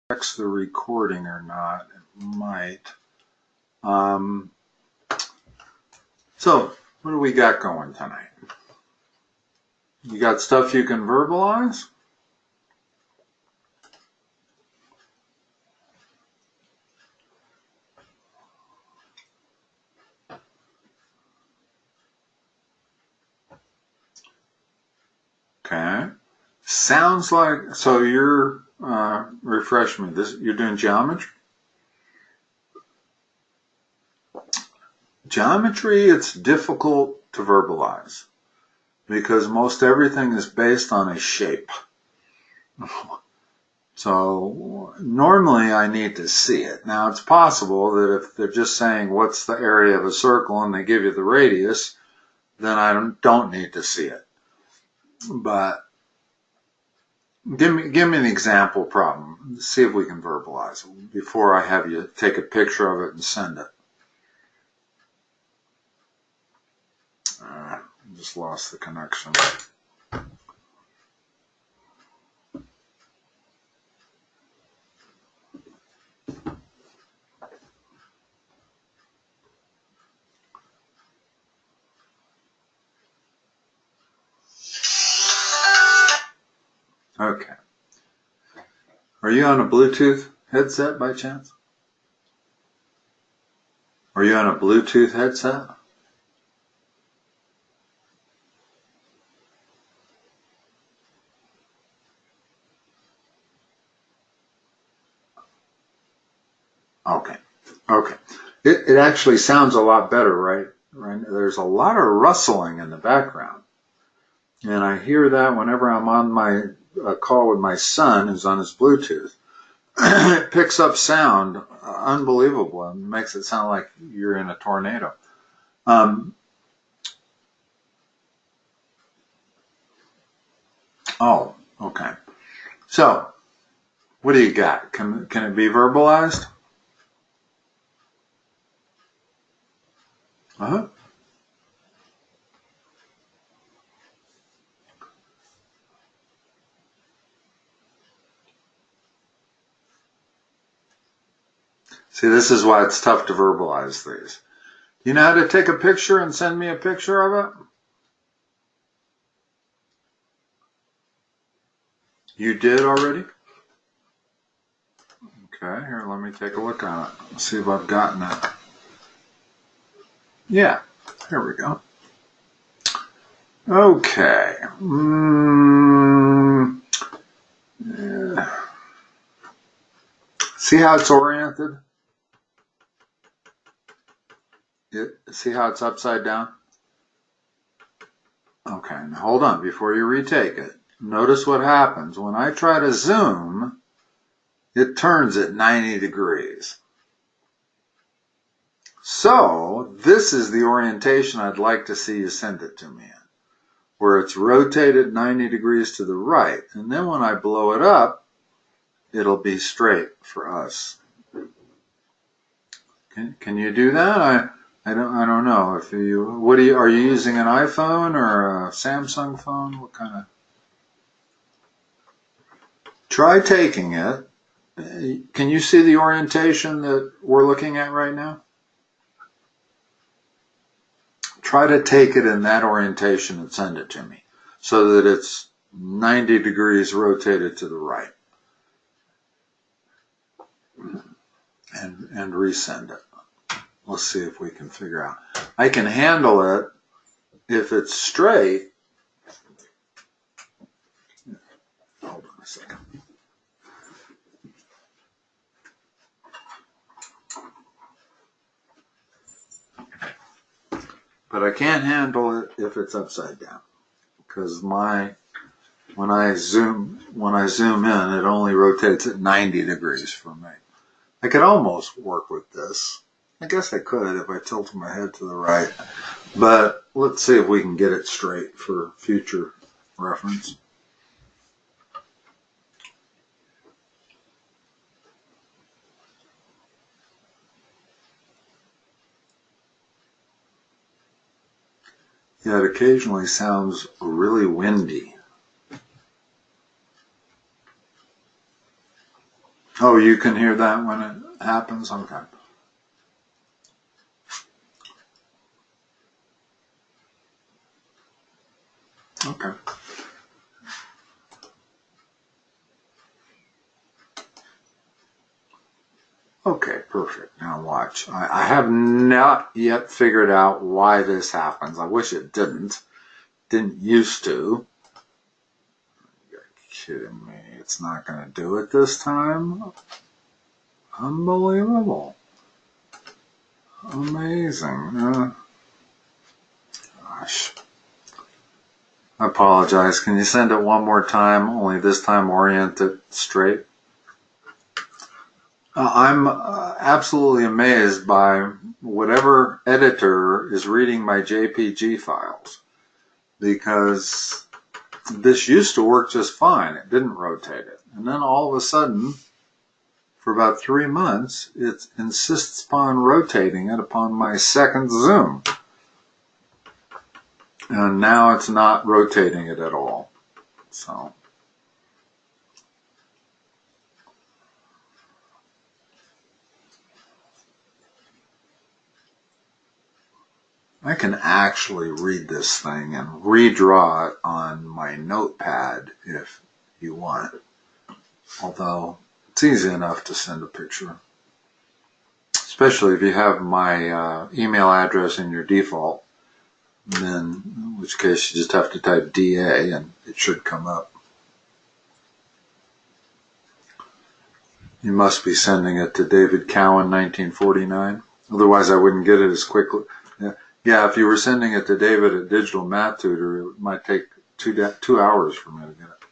affects the recording or not. It might. So, what do we got going tonight? You got stuff you can verbalize? Okay. Sounds like, so you're, refresh me, you're doing geometry? Geometry, it's difficult to verbalize because most everything is based on a shape. So normally I need to see it. Now it's possible that if they're just saying what's the area of a circle and they give you the radius, then I don't need to see it. But give me an example problem. See if we can verbalize it before I have you take a picture of it and send it. Just lost the connection. Okay. Are you on a Bluetooth headset by chance? Are you on a Bluetooth headset? Okay. Okay. It actually sounds a lot better, right? There's a lot of rustling in the background. And I hear that whenever I'm on my call with my son who's on his Bluetooth. It picks up sound unbelievable and makes it sound like you're in a tornado. Oh, okay. So, what do you got? Can it be verbalized? Uh-huh. See, this is why it's tough to verbalize these. You know how to take a picture and send me a picture of it? You did already? Okay, here, let me take a look on it. Let's see if I've gotten it. Yeah, here we go. Okay. Yeah. See how it's oriented? See how it's upside down? Okay, now hold on before you retake it. Notice what happens. When I try to zoom, it turns at 90 degrees. So, this is the orientation I'd like to see you send it to me in, where it's rotated 90 degrees to the right. And then when I blow it up, it'll be straight for us. Can you do that? I don't know if you, are you using an iPhone or a Samsung phone? What kind of? Try taking it. Can you see the orientation that we're looking at right now? Try to take it in that orientation and send it to me so that it's 90 degrees rotated to the right. And resend it. Let's see if we can figure out. I can handle it if it's straight. Hold on a second. But I can't handle it if it's upside down, because when I zoom in, it only rotates at 90 degrees for me. I could almost work with this. I guess I could if I tilted my head to the right. But let's see if we can get it straight for future reference. Yeah, it occasionally sounds really windy. Oh, you can hear that when it happens? Okay. Okay. Okay, perfect. Now watch. I have not yet figured out why this happens. I wish it didn't. Didn't used to. You're kidding me. It's not going to do it this time? Unbelievable. Amazing. Gosh. I apologize. Can you send it one more time, only this time orient it straight? I'm absolutely amazed by whatever editor is reading my JPG files, because this used to work just fine. It didn't rotate it. And then all of a sudden, for about 3 months, it insists upon rotating it upon my second zoom. And now it's not rotating it at all. So I can actually read this thing and redraw it on my notepad if you want it. Although it's easy enough to send a picture. Especially if you have my email address in your default, then in which case you just have to type DA and it should come up. You must be sending it to David Cowan 1949. Otherwise I wouldn't get it as quickly. Yeah, if you were sending it to David at Digital Math Tutor, it might take 2 hours for me to get it,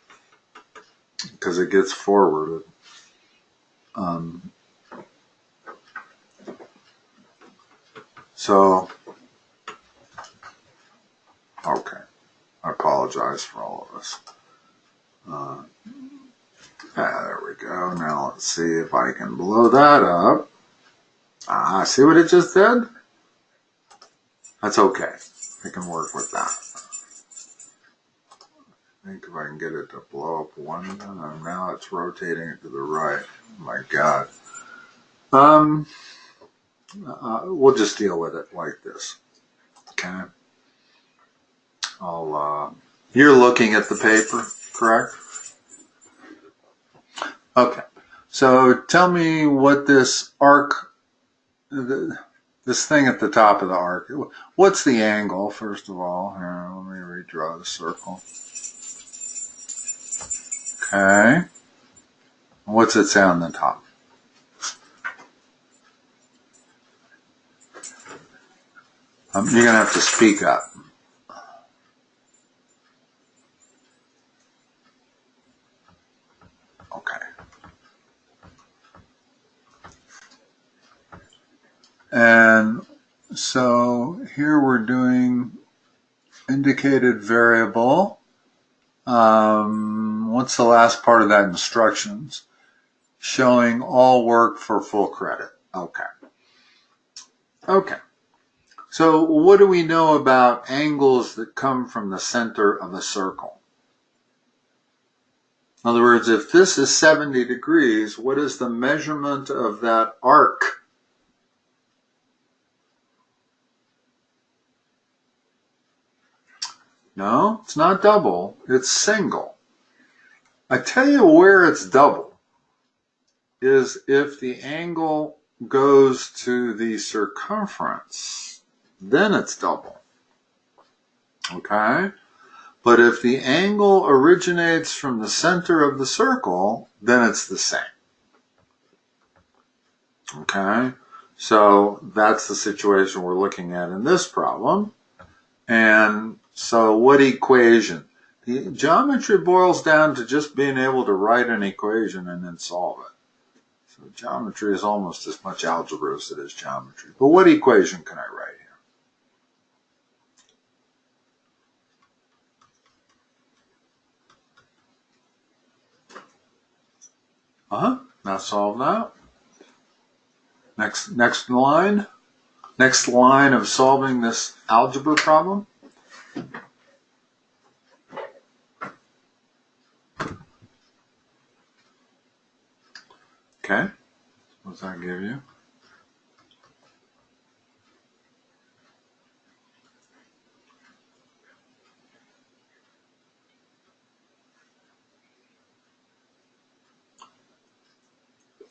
because it gets forwarded. So, okay. I apologize for all of this. There we go. Now let's see if I can blow that up. See what it just did? That's okay. I can work with that. I think if I can get it to blow up one, now it's rotating it to the right. Oh my God. We'll just deal with it like this. Okay. You're looking at the paper, correct? Okay. So tell me what this arc, this thing at the top of the arc, what's the angle, first of all? Here, let me redraw the circle. Okay. What's it say on the top? You're going to have to speak up. Okay. And so here we're doing indicated variable. What's the last part of that? Instructions. Showing all work for full credit. Okay. Okay. So what do we know about angles that come from the center of a circle? In other words, if this is 70 degrees, what is the measurement of that arc? No, it's not double, it's single. I tell you where it's double is if the angle goes to the circumference, then it's double. Okay? But if the angle originates from the center of the circle, then it's the same. Okay? So that's the situation we're looking at in this problem. And so what equation? The geometry boils down to just being able to write an equation and then solve it. So geometry is almost as much algebra as it is geometry. But what equation can I write here? Now solve that. Next line. Next line of solving this algebra problem. Okay, what does that give you?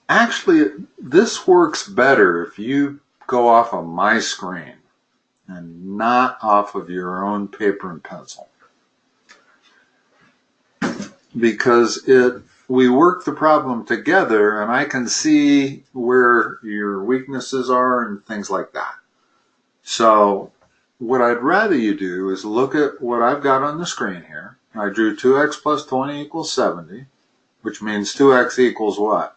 Actually, this works better if you go off of my screen and not off of your own paper and pencil. Because we work the problem together and I can see where your weaknesses are and things like that. So what I'd rather you do is look at what I've got on the screen here. I drew 2x plus 20 equals 70, which means 2x equals what?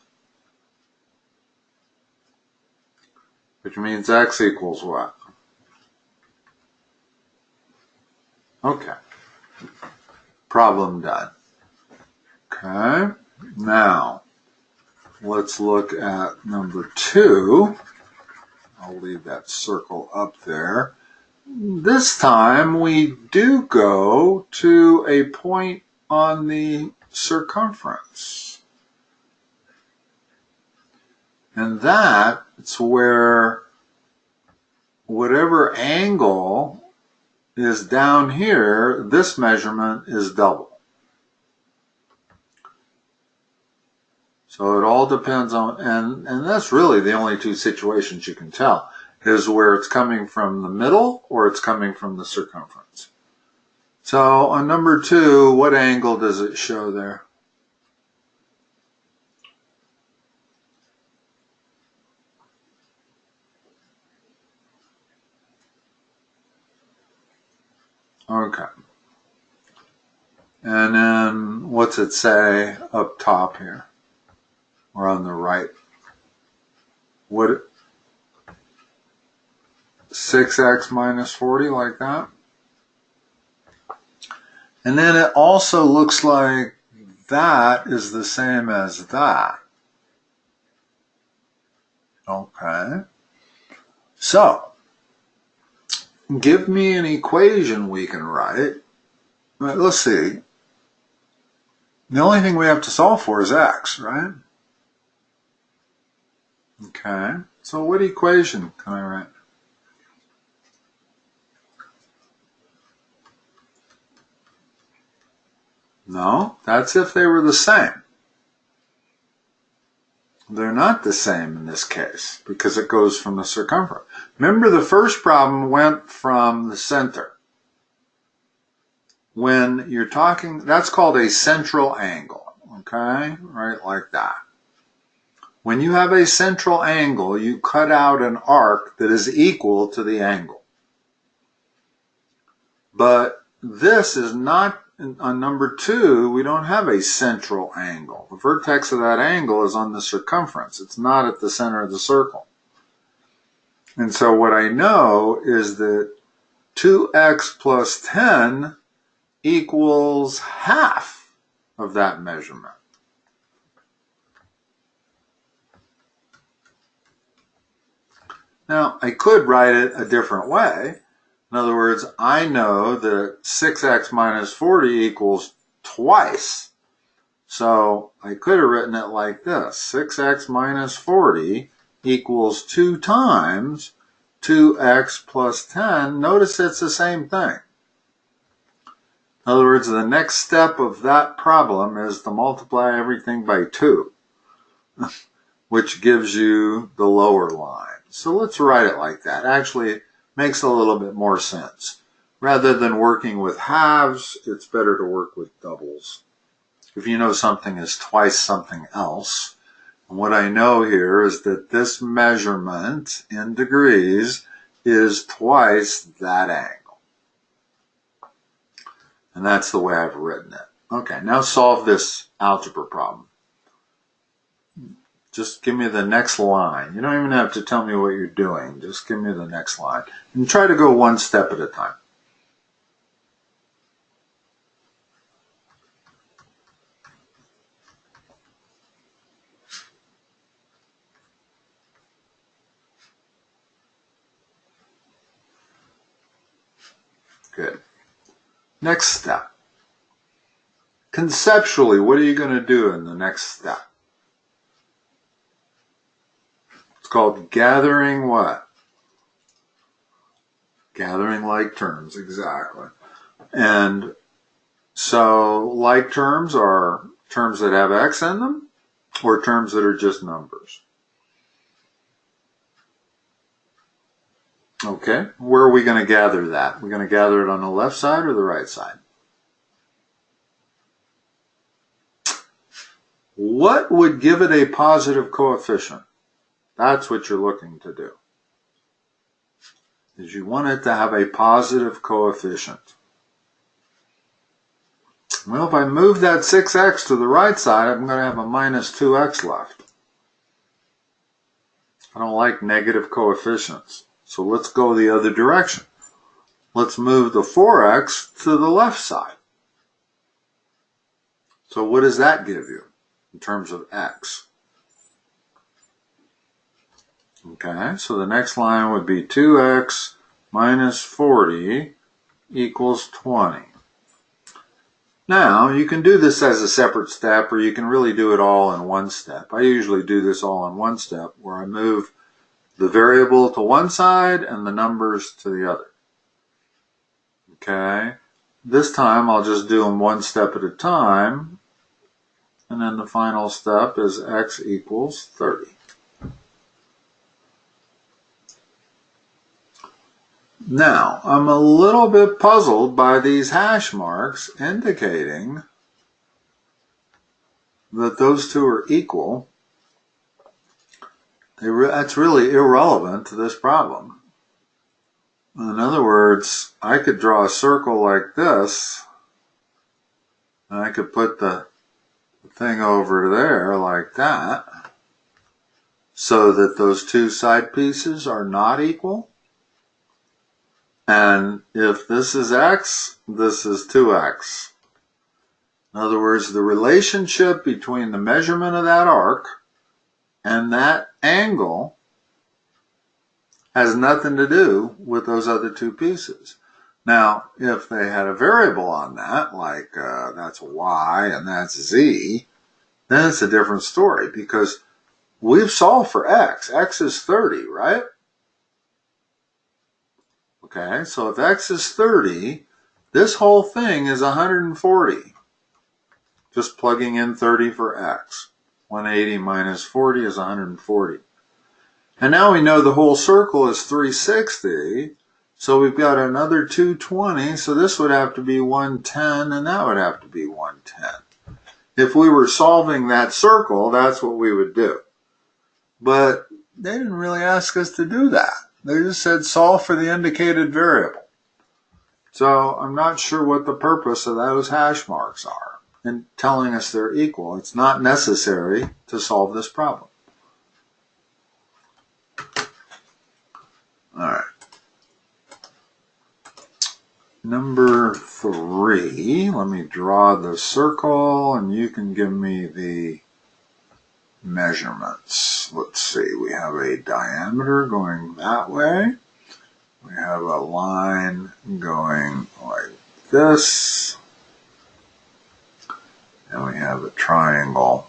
Which means x equals what? Okay. Problem done. Okay. Now, let's look at number 2. I'll leave that circle up there. This time we do go to a point on the circumference. And that's where whatever angle is down here, this measurement is double. So it all depends on, and that's really the only two situations you can tell, is where it's coming from the middle or it's coming from the circumference. So on number 2, what angle does it show there? Okay. And then what's it say up top here? Or on the right? What? 6x minus 40, like that? And then it also looks like that is the same as that. Okay. So, give me an equation we can write. Let's see. The only thing we have to solve for is x, right? Okay. So what equation can I write? No, that's if they were the same. They're not the same in this case because it goes from the circumference. Remember, the first problem went from the center. When you're talking, that's called a central angle, okay? Right, like that. When you have a central angle, you cut out an arc that is equal to the angle. But this is not, on number 2, we don't have a central angle. The vertex of that angle is on the circumference. It's not at the center of the circle. And so what I know is that 2x plus 10 equals half of that measurement. Now, I could write it a different way. In other words, I know that 6x minus 40 equals twice. So I could have written it like this. 6x minus 40 equals 2 times 2x plus 10. Notice it's the same thing. In other words, the next step of that problem is to multiply everything by 2, which gives you the lower line. So let's write it like that. Actually, it makes a little bit more sense. Rather than working with halves, it's better to work with doubles. If you know something is twice something else, and what I know here is that this measurement in degrees is twice that angle. And that's the way I've written it. Okay, now solve this algebra problem. Just give me the next line. You don't even have to tell me what you're doing. Just give me the next line. And try to go one step at a time. Good. Next step. Conceptually, what are you going to do in the next step? It's called gathering what? Gathering like terms, exactly. And so like terms are terms that have x in them or terms that are just numbers. Okay, where are we going to gather that? We're going to gather it on the left side or the right side? What would give it a positive coefficient? That's what you're looking to do. Is you want it to have a positive coefficient. Well, if I move that 6x to the right side, I'm going to have a minus 2x left. I don't like negative coefficients. So let's go the other direction. Let's move the 4x to the left side. So what does that give you in terms of x? Okay, so the next line would be 2x minus 40 equals 20. Now, you can do this as a separate step, or you can really do it all in one step. I usually do this all in one step, where I move the variable to one side and the numbers to the other. Okay, this time I'll just do them one step at a time, and then the final step is x equals 30. Now, I'm a little bit puzzled by these hash marks indicating that those two are equal. That's really irrelevant to this problem. In other words, I could draw a circle like this, and I could put the thing over there like that, so that those two side pieces are not equal. And if this is x, this is 2x. In other words, the relationship between the measurement of that arc and that angle has nothing to do with those other two pieces. Now, if they had a variable on that, like that's y and that's z, then it's a different story, because we've solved for x. X is 30, right? Okay, so if x is 30, this whole thing is 140. Just plugging in 30 for x. 180 minus 40 is 140. And now we know the whole circle is 360, so we've got another 220, so this would have to be 110, and that would have to be 110. If we were solving that circle, that's what we would do. But they didn't really ask us to do that. They just said solve for the indicated variable. So I'm not sure what the purpose of those hash marks are in telling us they're equal. It's not necessary to solve this problem. All right. Number 3, let me draw the circle and you can give me the measurements. Let's see, we have a diameter going that way. We have a line going like this. And we have a triangle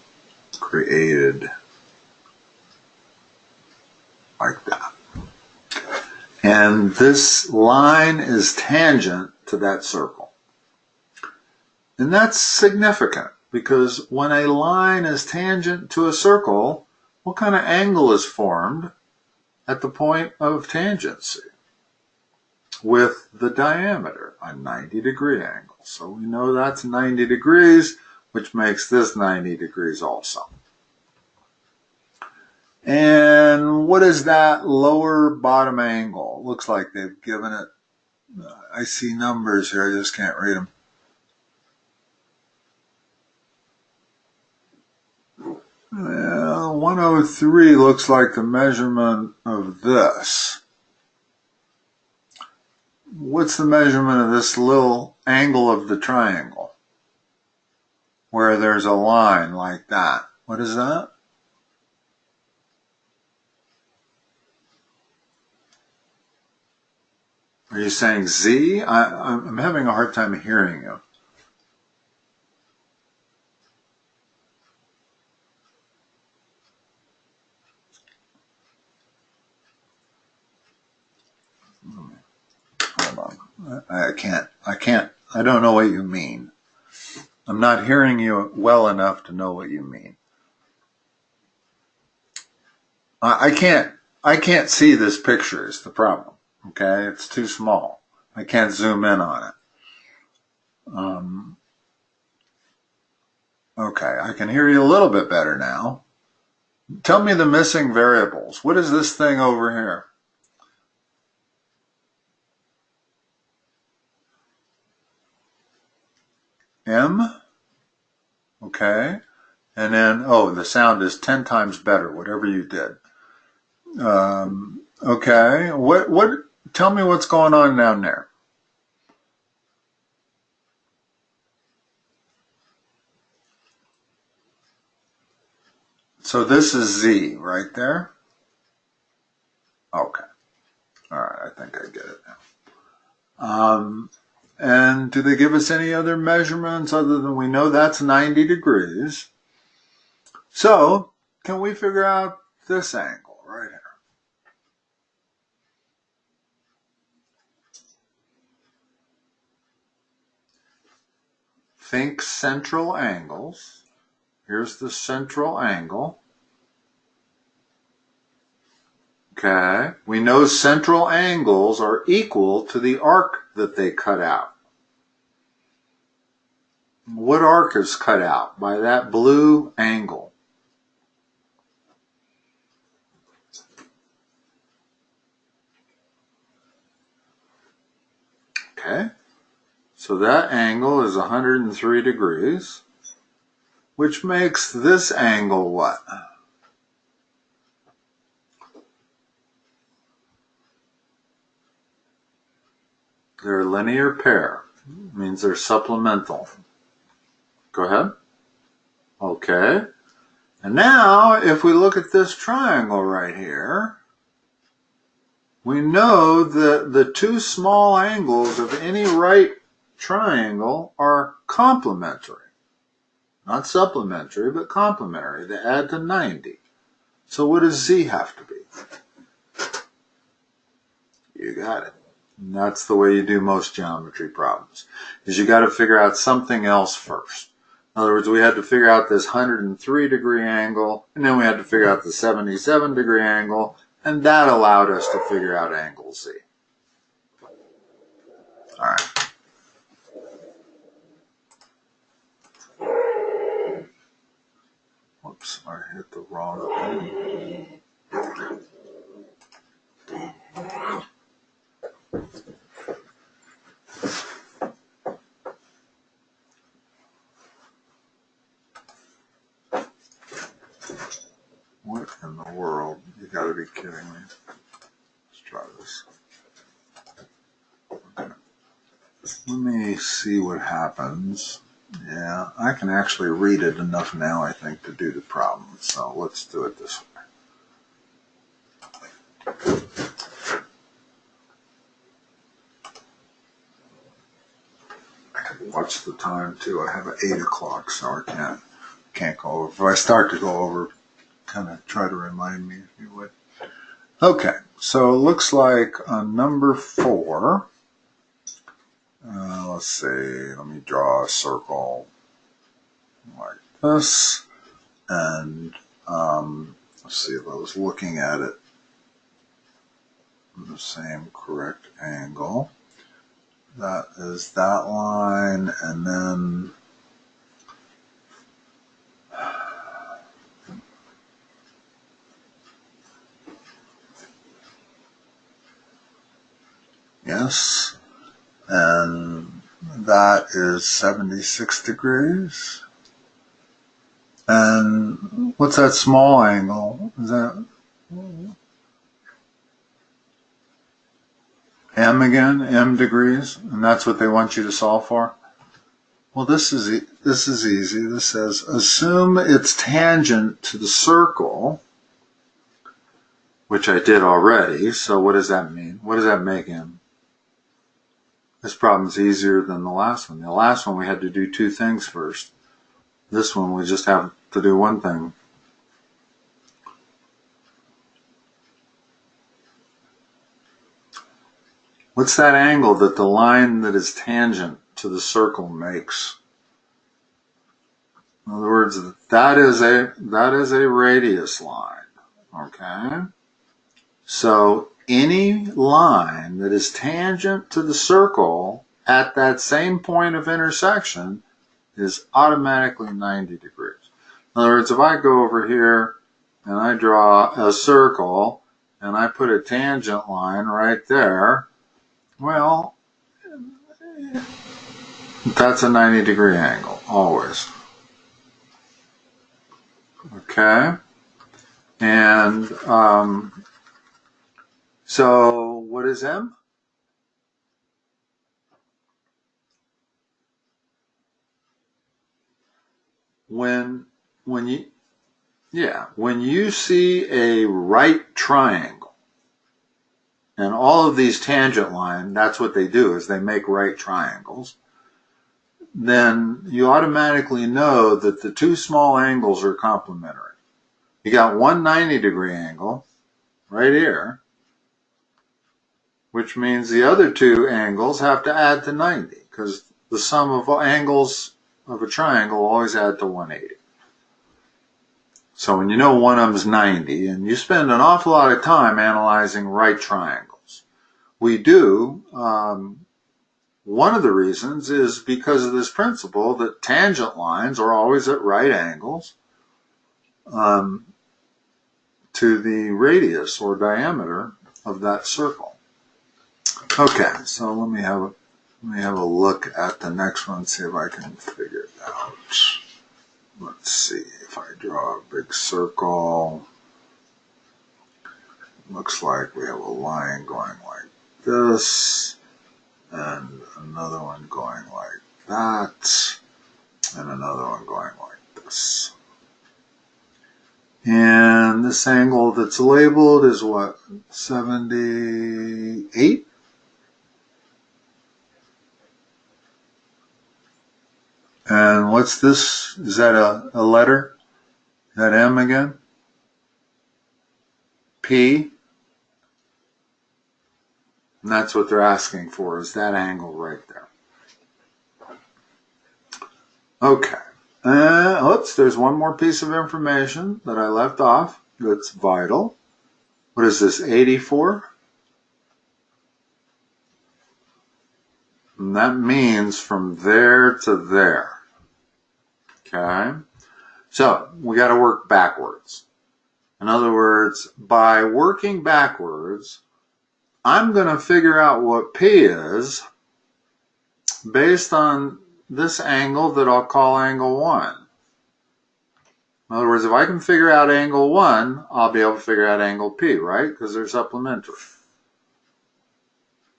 created like that. And this line is tangent to that circle. And that's significant, because when a line is tangent to a circle, what kind of angle is formed at the point of tangency? With the diameter, a 90-degree angle. So we know that's 90 degrees, which makes this 90 degrees also. And what is that lower bottom angle? Looks like they've given it, I see numbers here, I just can't read them. Well, 103 looks like the measurement of this. What's the measurement of this little angle of the triangle? Where there's a line like that. What is that? Are you saying Z? I'm having a hard time hearing you. Hold on. I don't know what you mean. I'm not hearing you well enough to know what you mean. I can't see this picture is the problem. Okay, it's too small. I can't zoom in on it. Okay, I can hear you a little bit better now. Tell me the missing variables. What is this thing over here? M? Okay. And then, oh, the sound is 10 times better, whatever you did. Okay. Tell me what's going on down there. So this is Z right there? Okay. All right, I think I get it now. And do they give us any other measurements other than we know that's 90 degrees? So, can we figure out this angle right here? Think central angles. Here's the central angle. Okay, we know central angles are equal to the arc that they cut out. What arc is cut out by that blue angle? Okay, so that angle is 103 degrees, which makes this angle what? They're a linear pair. It means they're supplemental. Go ahead. Okay. And now, if we look at this triangle right here, we know that the two small angles of any right triangle are complementary. Not supplementary, but complementary. They add to 90. So what does Z have to be? You got it. And that's the way you do most geometry problems, is you got to figure out something else first. In other words, we had to figure out this 103 degree angle, and then we had to figure out the 77 degree angle, and that allowed us to figure out angle Z. All right. Whoops, I hit the wrong thing. What in the world? You gotta be kidding me. Let's try this. Okay. Let me see what happens. Yeah, I can actually read it enough now, I think, to do the problem. So let's do it this way. I can watch the time too. I have an 8 o'clock, so I can't go over. If I start to go over, kind of try to remind me if you would. Okay, so it looks like on number 4, let's see, let me draw a circle like this, and let's see if I was looking at it in the same correct angle. That is that line, and then yes, and that is 76 degrees. And what's that small angle? Is that M again? M degrees? And that's what they want you to solve for? Well, this is easy. This says, assume it's tangent to the circle, which I did already. So what does that mean? What does that make M? This problem's easier than the last one. The last one we had to do 2 things first. This one we just have to do 1 thing. What's that angle that the line that is tangent to the circle makes? In other words, that is a radius line, okay? So any line that is tangent to the circle at that same point of intersection is automatically 90 degrees. In other words, if I go over here and I draw a circle and I put a tangent line right there, well, that's a 90-degree angle, always. Okay? And so what is M? When you see a right triangle, and all of these tangent lines, that's what they do, is they make right triangles, then you automatically know that the two small angles are complementary. You got one 90-degree angle right here, which means the other two angles have to add to 90, because the sum of angles of a triangle always add to 180. So when you know one of them is 90, and you spend an awful lot of time analyzing right triangles. We do. One of the reasons is because of this principle that tangent lines are always at right angles to the radius or diameter of that circle. Okay, so let me have a look at the next one, see if I can figure it out. Let's see, if I draw a big circle, looks like we have a line going like this, and another one going like that, and another one going like this. And this angle that's labeled is what, 78? And what's this? Is that a letter? Is that M again? P? And that's what they're asking for, is that angle right there. Okay. Oops, there's one more piece of information that I left off that's vital. What is this, 84? And that means from there to there. Okay? So, we got to work backwards. In other words, by working backwards, I'm going to figure out what P is based on this angle that I'll call angle 1. In other words, if I can figure out angle 1, I'll be able to figure out angle P, right? Because they're supplementary.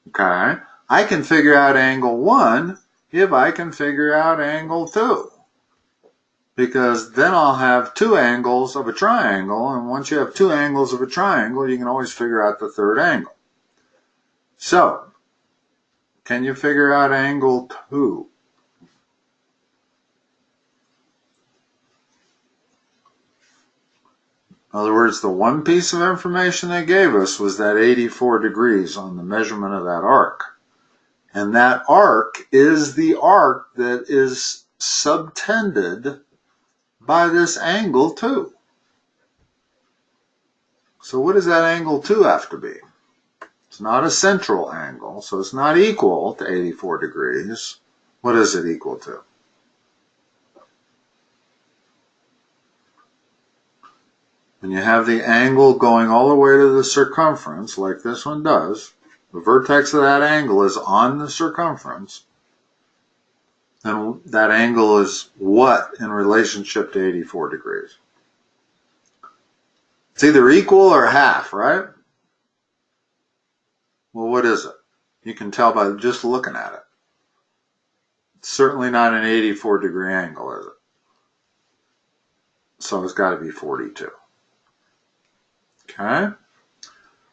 Okay? I can figure out angle 1 if I can figure out angle 2. Because then I'll have two angles of a triangle, and once you have two angles of a triangle, you can always figure out the third angle. So, can you figure out angle 2? In other words, the one piece of information they gave us was that 84 degrees on the measurement of that arc. And that arc is the arc that is subtended by this angle 2. So what does that angle 2 have to be? It's not a central angle, so it's not equal to 84 degrees. What is it equal to? When you have the angle going all the way to the circumference, like this one does, the vertex of that angle is on the circumference, then that angle is what in relationship to 84 degrees? It's either equal or half, right? Well, what is it? You can tell by just looking at it. It's certainly not an 84-degree angle, is it? So it's got to be 42. Okay?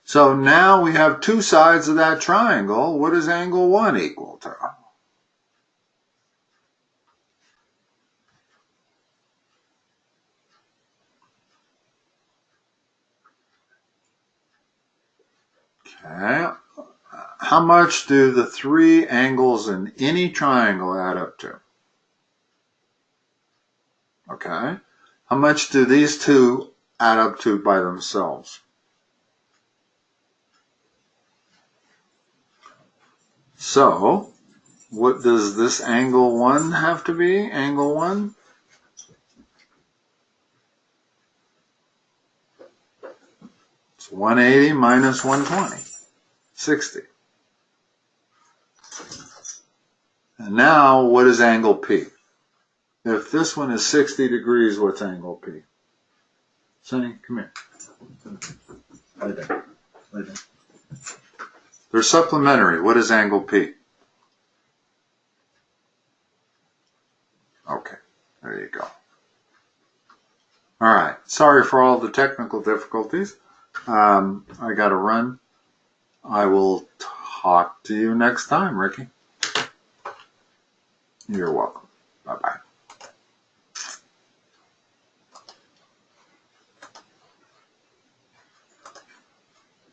So now we have two sides of that triangle. What is angle 1 equal to? Okay. how much do the three angles in any triangle add up to? Okay. How much do these two add up to by themselves? So, what does this angle 1 have to be? Angle 1? It's 180 minus 120. 60. And now, what is angle P? If this one is 60 degrees, what's angle P? Sonny, come here. Lay down. Lay down. They're supplementary. What is angle P? Okay, there you go. All right, sorry for all the technical difficulties. I got to run. I will talk to you next time, Ricky. You're welcome. Bye-bye.